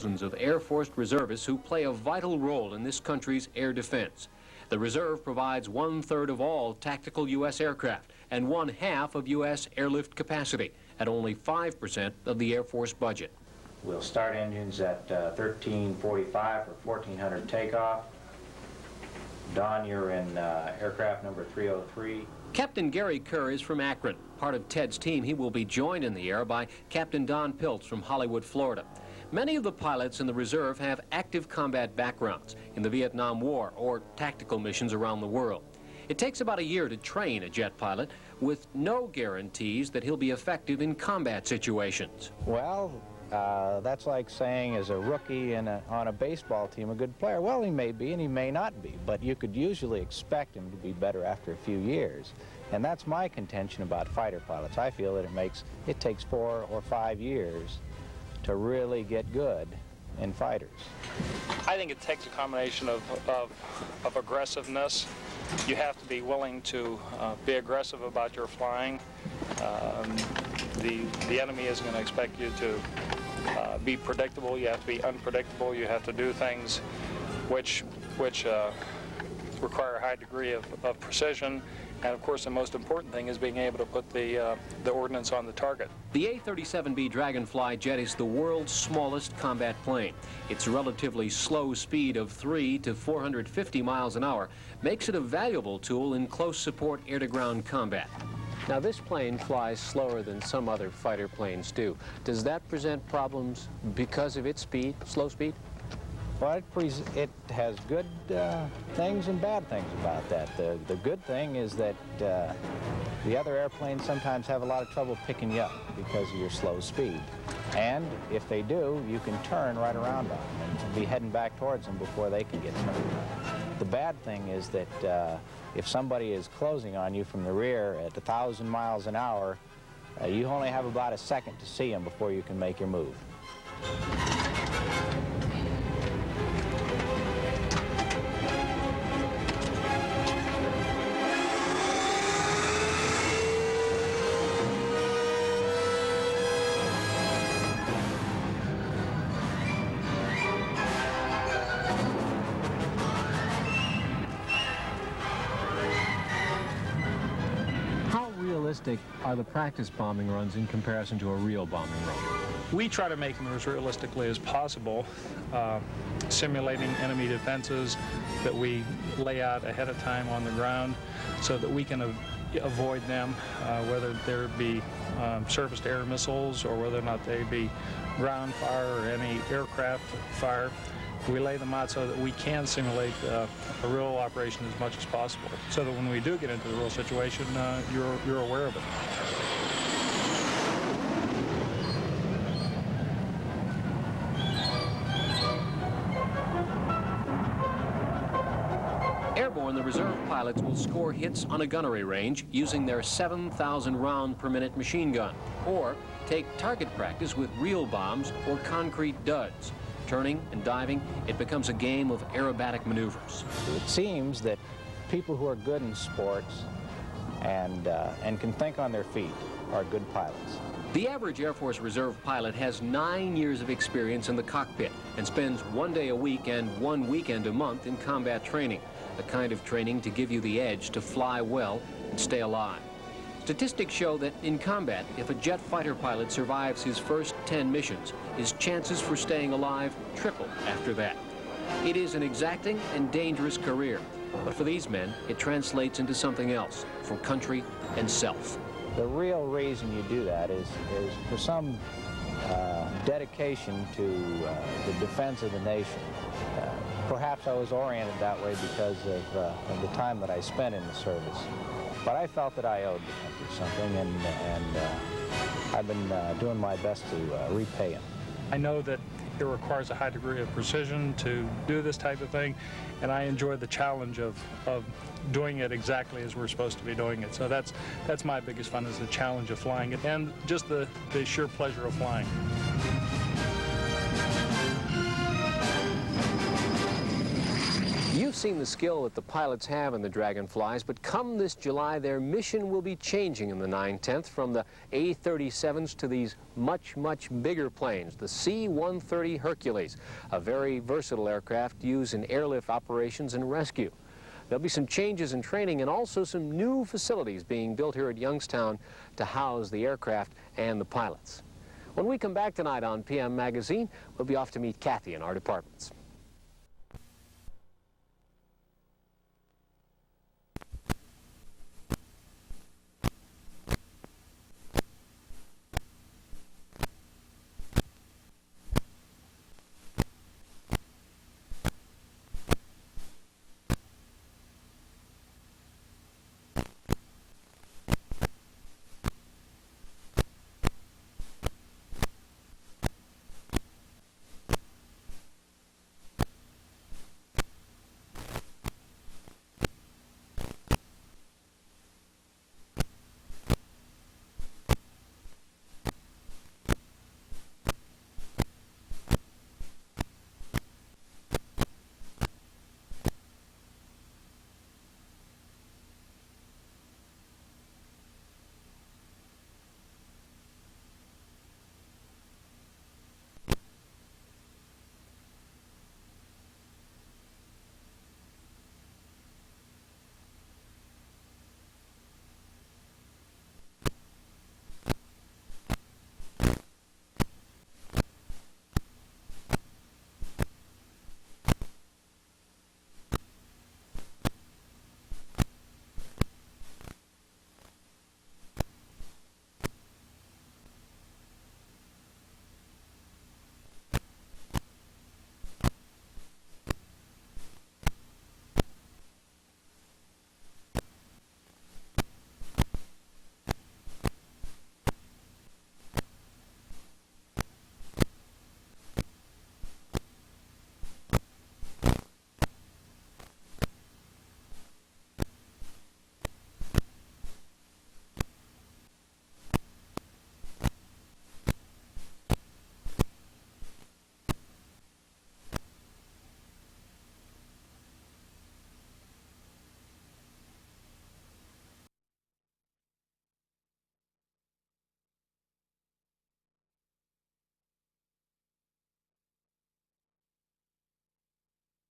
thousands of Air Force reservists who play a vital role in this country's air defense. The reserve provides 1/3 of all tactical U.S. aircraft and 1/2 of U.S. airlift capacity at only 5% of the Air Force budget. We'll start engines at 13:45 for 1400 takeoff. Don, you're in aircraft number 303. Captain Gary Kerr is from Akron. Part of Ted's team, he will be joined in the air by Captain Don Piltz from Hollywood, Florida. Many of the pilots in the reserve have active combat backgrounds in the Vietnam War or tactical missions around the world. It takes about a year to train a jet pilot with no guarantees that he'll be effective in combat situations. Well, that's like saying, as a rookie on a baseball team, a good player. Well, he may be and he may not be, but you could usually expect him to be better after a few years. And that's my contention about fighter pilots. I feel that it takes 4 or 5 years to really get good in fighters. I think it takes a combination of aggressiveness. You have to be willing to be aggressive about your flying. The enemy isn't going to expect you to be predictable. You have to be unpredictable. You have to do things which require a high degree of precision. And of course, the most important thing is being able to put the ordnance on the target. The A-37B Dragonfly jet is the world's smallest combat plane. Its relatively slow speed of 300 to 450 miles an hour makes it a valuable tool in close support air-to-ground combat. Now, this plane flies slower than some other fighter planes do. Does that present problems because of its speed, slow speed? Well, it has good things and bad things about that. The good thing is that the other airplanes sometimes have a lot of trouble picking you up because of your slow speed. And if they do, you can turn right around on them and be heading back towards them before they can get turned. The bad thing is that if somebody is closing on you from the rear at 1,000 miles an hour, you only have about a second to see them before you can make your move. Are the practice bombing runs in comparison to a real bombing run? We try to make them as realistically as possible, simulating enemy defenses that we lay out ahead of time on the ground so that we can avoid them, whether there be surface-to-air missiles or whether or not they be ground fire or any aircraft fire. We lay them out so that we can simulate a real operation as much as possible, so that when we do get into the real situation, you're aware of it. Airborne, the reserve pilots will score hits on a gunnery range using their 7,000 round per minute machine gun, or take target practice with real bombs or concrete duds. Turning and diving, it becomes a game of aerobatic maneuvers. It seems that people who are good in sports and can think on their feet are good pilots. The average Air Force Reserve pilot has 9 years of experience in the cockpit and spends 1 day a week and 1 weekend a month in combat training, the kind of training to give you the edge to fly well and stay alive. Statistics show that in combat, if a jet fighter pilot survives his first 10 missions, his chances for staying alive triple after that. It is an exacting and dangerous career, but for these men, it translates into something else, for country and self. The real reason you do that is for some dedication to the defense of the nation. Perhaps I was oriented that way because of the time that I spent in the service. But I felt that I owed the country something, and I've been doing my best to repay him. I know that it requires a high degree of precision to do this type of thing, and I enjoy the challenge of doing it exactly as we're supposed to be doing it. So that's my biggest fun, is the challenge of flying it, and just the sheer pleasure of flying. You've seen the skill that the pilots have in the Dragonflies, but come this July, their mission will be changing in the 9/10 from the A-37s to these much, much bigger planes, the C-130 Hercules, a very versatile aircraft used in airlift operations and rescue. There'll be some changes in training and also some new facilities being built here at Youngstown to house the aircraft and the pilots. When we come back tonight on PM Magazine, we'll be off to meet Kathy in our departments.